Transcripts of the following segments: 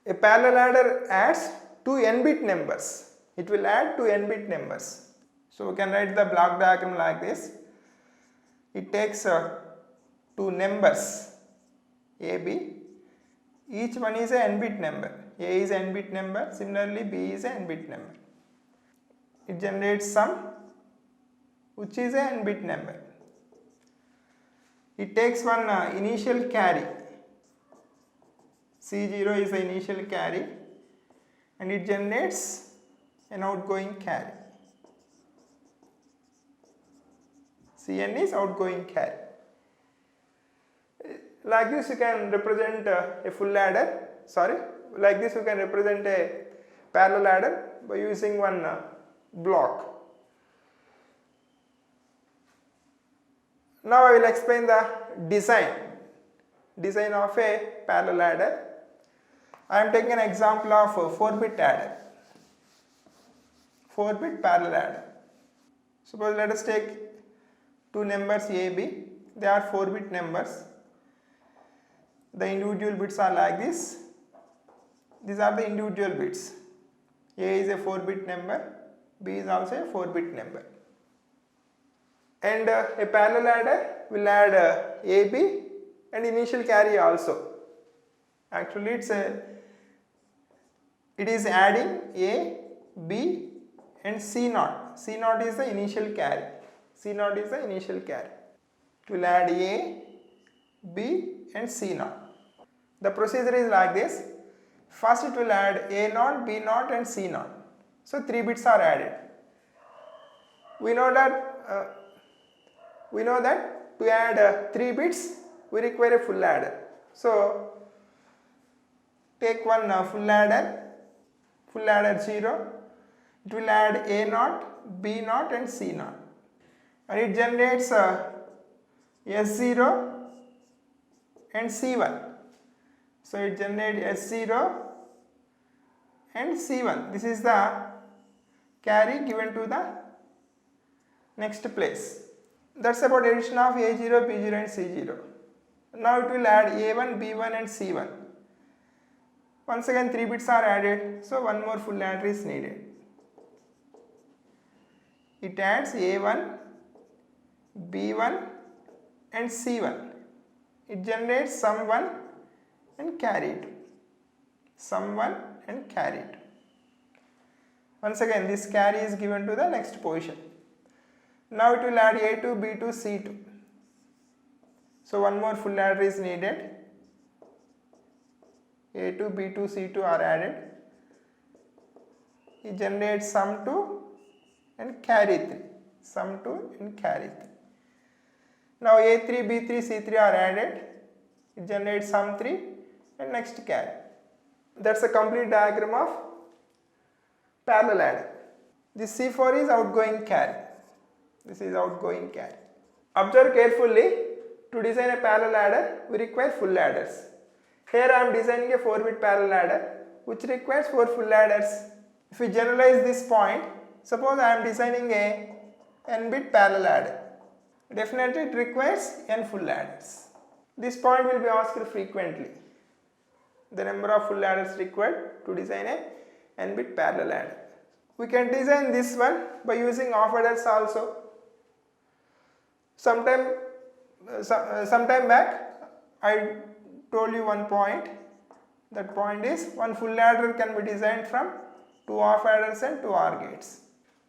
A parallel adder adds two n-bit numbers. It will add two n-bit numbers. So we can write the block diagram like this. It takes two numbers A, B. Each one is a n-bit number. A is an n-bit number. Similarly, B is an n-bit number. It generates sum which is an n-bit number. It takes one initial carry. C0 is the initial carry and it generates an outgoing carry. Cn is outgoing carry. Like this you can represent a full adder, like this you can represent a parallel adder by using one block. Now I will explain the design of a parallel adder. I am taking an example of a 4-bit adder, 4-bit parallel adder. Suppose let us take two numbers A, B. They are 4-bit numbers. The individual bits are like this. These are the individual bits. A is a 4-bit number, B is also a 4-bit number. And a parallel adder will add A, B and initial carry also. Actually it is adding A, B and C0. C0 is the initial carry. C0 is the initial carry. It will add A, B and C0. The procedure is like this. First it will add A0, B0 and C0. So 3 bits are added. We know that to add 3 bits we require a full adder. So take one full adder 0. It will add A0, B0 and C0 and it generates S0 and C1. So it generates S0 and C1. This is the carry given to the next place. That's about addition of A0, B0 and C0. Now it will add A1, B1 and C1. Once again 3 bits are added, so one more full adder is needed. It adds A1, B1 and C1. It generates sum 1 and carry 2. Sum 1 and carry 2. Once again this carry is given to the next position. Now it will add A2, B2, C2. So one more full adder is needed. A2, B2, C2 are added. It generates sum 2 and carry 3. Sum 2 and carry 3. Now A3, B3, C3 are added. It generates sum 3 and next carry. That's a complete diagram of parallel adder. This C4 is outgoing carry. This is outgoing carry. Observe carefully. To design a parallel adder, we require full adders. Here I am designing a 4-bit parallel adder which requires 4 full adders. If we generalize this point, suppose I am designing a n-bit parallel adder. Definitely it requires n full adders. This point will be asked frequently. The number of full adders required to design a n-bit parallel adder. We can design this one by using off adders also. Sometime back I told you one point. That point is one full adder can be designed from 2 off adders and 2 OR gates.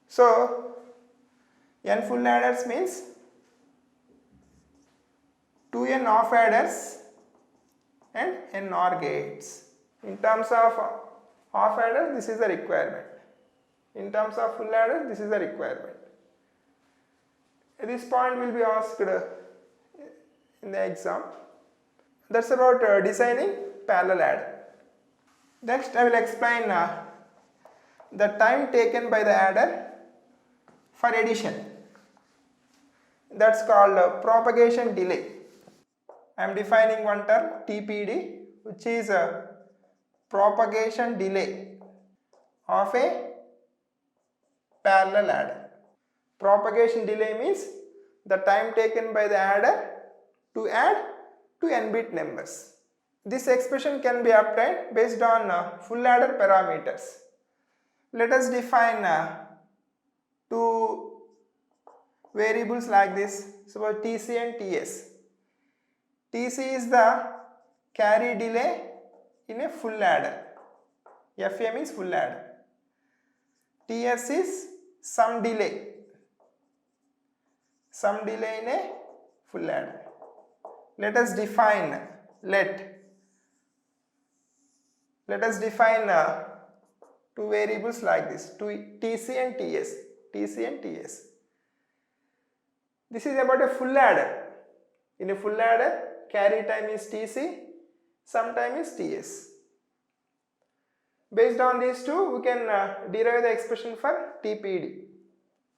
So n full adders means 2n off adders and n OR gates. In terms of off adders, this is a requirement. In terms of full adders, this is a requirement. This point will be asked in the exam. That's about designing parallel adder. Next I will explain the time taken by the adder for addition. That's called propagation delay. I am defining one term TPD, which is propagation delay of a parallel adder. Propagation delay means the time taken by the adder to add two n-bit numbers. This expression can be obtained based on full adder parameters. Let us define two variables like this. Suppose Tc and Ts. Tc is the carry delay in a full adder. FM is full adder. Ts is some delay in a full adder. Let us define two variables like this, Tc and Ts. This is about a full adder. In a full adder, carry time is Tc, sum time is Ts. Based on these two, we can derive the expression for TPD.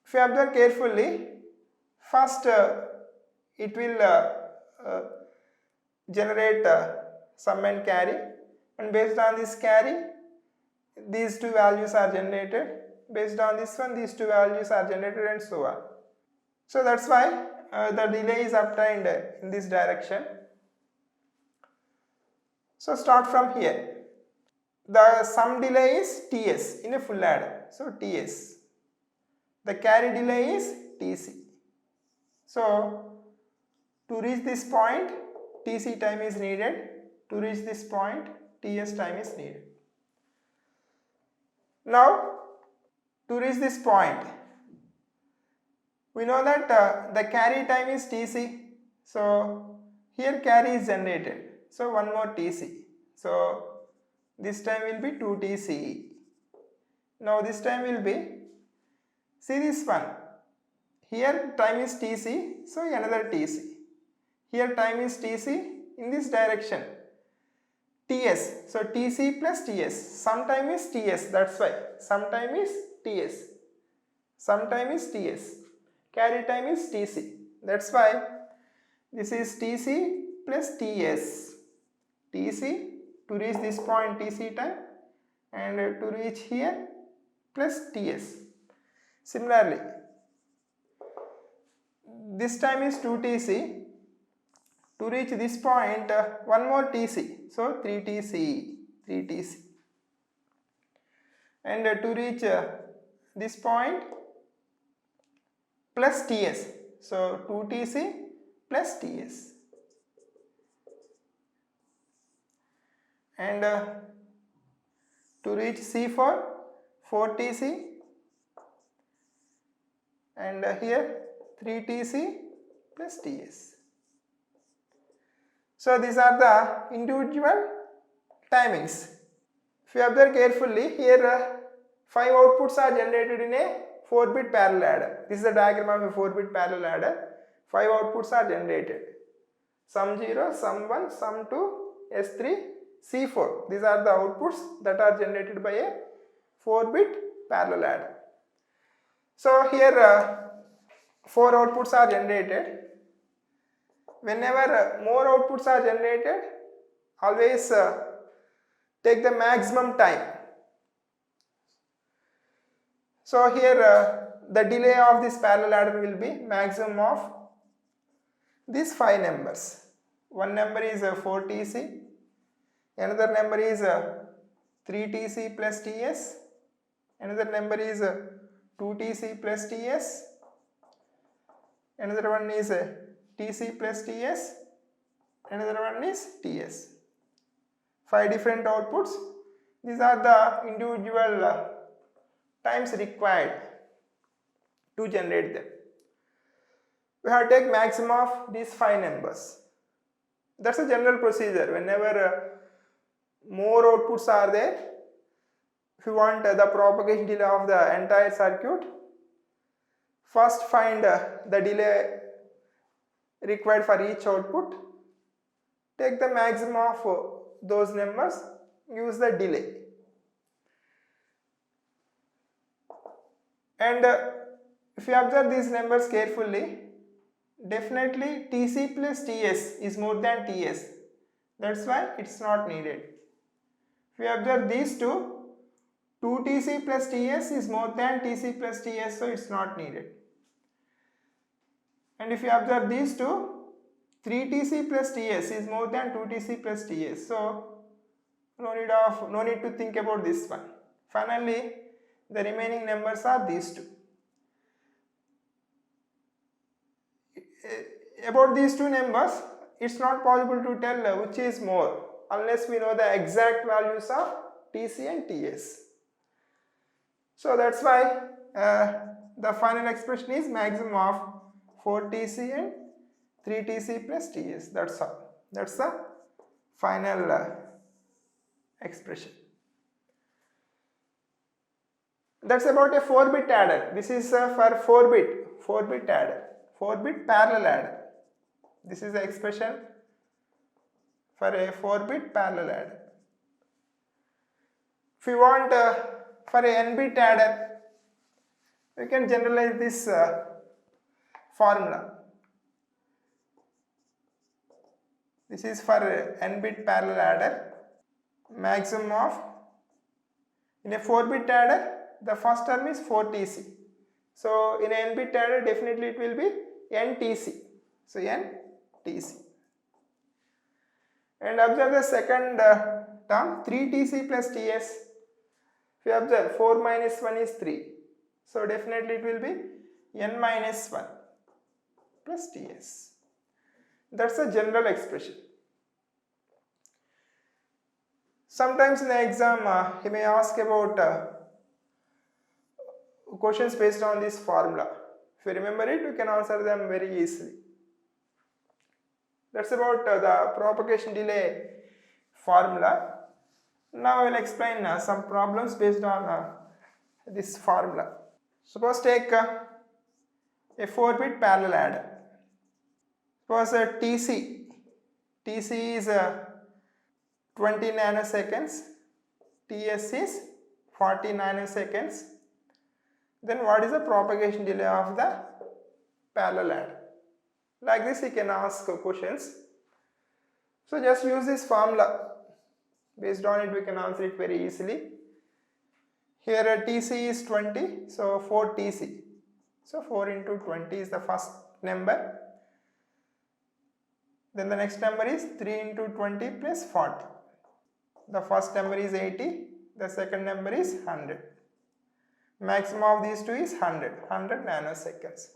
If you observe carefully, first it will generate sum and carry, and based on this carry, these two values are generated. Based on this one, these two values are generated, and so on. So that's why the delay is obtained in this direction. So start from here. The sum delay is Ts in a full adder. So Ts. The carry delay is Tc. So to reach this point, Tc time is needed. To reach this point, Ts time is needed. Now, to reach this point, we know that the carry time is Tc. So here carry is generated. So one more Tc. So this time will be 2 Tce. Now this time will be, see this one. Here time is Tc, so another Tc. Here time is Tc in this direction. Ts, so Tc plus Ts. Sometime is Ts, that's why. Sometime is Ts. Sometime is Ts. Carry time is Tc. That's why this is Tc plus Ts. Tc to reach this point Tc time, and to reach here plus Ts. Similarly, this time is 2 Tc. To reach this point, one more Tc, so 3 Tc. And to reach this point, plus Ts, so 2 Tc plus Ts. And to reach C4, 4 Tc, and here 3 Tc plus Ts. So these are the individual timings. If you observe carefully, here 5 outputs are generated in a 4-bit parallel adder. This is the diagram of a 4-bit parallel adder. 5 outputs are generated. Sum 0, sum 1, sum 2, S3, C4. These are the outputs that are generated by a 4-bit parallel adder. So here 4 outputs are generated. Whenever more outputs are generated, always take the maximum time. So here the delay of this parallel adder will be maximum of these 5 numbers. One number is 4 Tc, another number is 3 Tc plus Ts, another number is 2 Tc plus Ts, another one is Tc plus Ts, another one is Ts. 5 different outputs. These are the individual times required to generate them. We have to take maximum of these 5 numbers. That's a general procedure. Whenever more outputs are there, if you want the propagation delay of the entire circuit, first find the delay required for each output, take the maximum of those numbers, use the delay. And if you observe these numbers carefully, definitely Tc plus Ts is more than Ts. That's why it's not needed. If you observe these two, 2 Tc plus Ts is more than Tc plus Ts, so it's not needed. And if you observe these two, 3tc plus ts is more than 2tc plus ts, so no need to think about this one. Finally, the remaining numbers are these two. About these two numbers, it's not possible to tell which is more unless we know the exact values of tc and ts. So that's why the final expression is maximum of 4tc and 3tc plus ts. That's all. That's the final expression. That's about a 4-bit adder. This is for 4-bit adder, 4-bit parallel adder. This is the expression for a 4-bit parallel adder. If you want for a n-bit adder, we can generalize this formula. This is for n-bit parallel adder. Maximum of, in a 4-bit adder, the first term is 4tc. So in an n-bit adder, definitely it will be ntc. So ntc. And observe the second term, 3tc plus ts. If you observe, 4 minus 1 is 3. So definitely it will be n minus 1 plus ts. That's a general expression. Sometimes in the exam, he may ask about questions based on this formula. If you remember it, you can answer them very easily. That's about the propagation delay formula. Now I will explain some problems based on this formula. Suppose take a 4-bit parallel adder. Suppose TC is 20 nanoseconds, TS is 40 nanoseconds. Then what is the propagation delay of the parallel adder? Like this you can ask questions. So just use this formula. Based on it we can answer it very easily. Here TC is 20, so 4 TC. So 4 into 20 is the first number. Then the next number is 3 into 20 plus 40. The first number is 80, the second number is 100. Maximum of these two is 100 nanoseconds.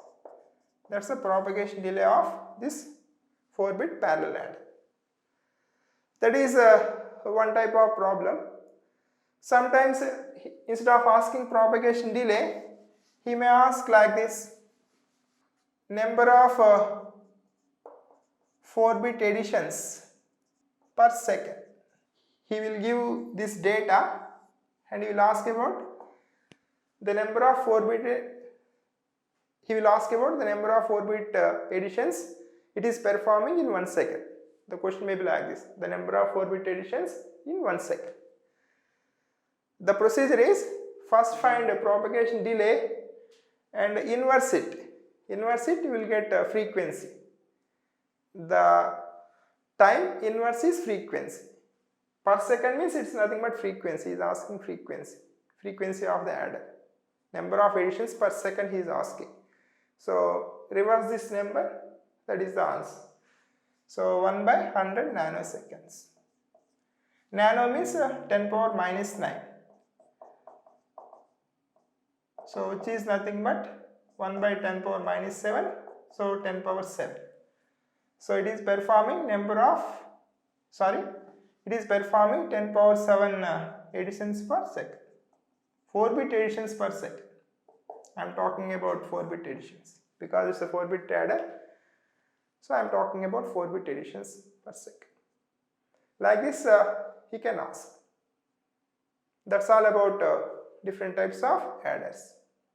That's the propagation delay of this 4-bit parallel adder. That is one type of problem. Sometimes instead of asking propagation delay, he may ask like this: number of 4-bit additions per second. He will give this data and he will ask about the number of 4-bit. He will ask about the number of 4-bit additions it is performing in 1 second. The question may be like this: the number of 4-bit additions in 1 second. The procedure is first find a propagation delay and inverse it. Inverse it, you will get a frequency. The time inverse is frequency. Per second means it's nothing but frequency. He is asking frequency. Frequency of the adder. Number of additions per second he is asking. So reverse this number, that is the answer. So 1 by 100 nanoseconds. Nano means 10 power minus 9. So which is nothing but 1 by 10 power minus 7. So 10 power 7. So it is performing it is performing 10 power 7 additions per second. 4-bit additions per second. I am talking about 4-bit additions because it's a 4-bit adder. So I am talking about 4-bit additions per second. Like this he can ask. That's all about different types of adders.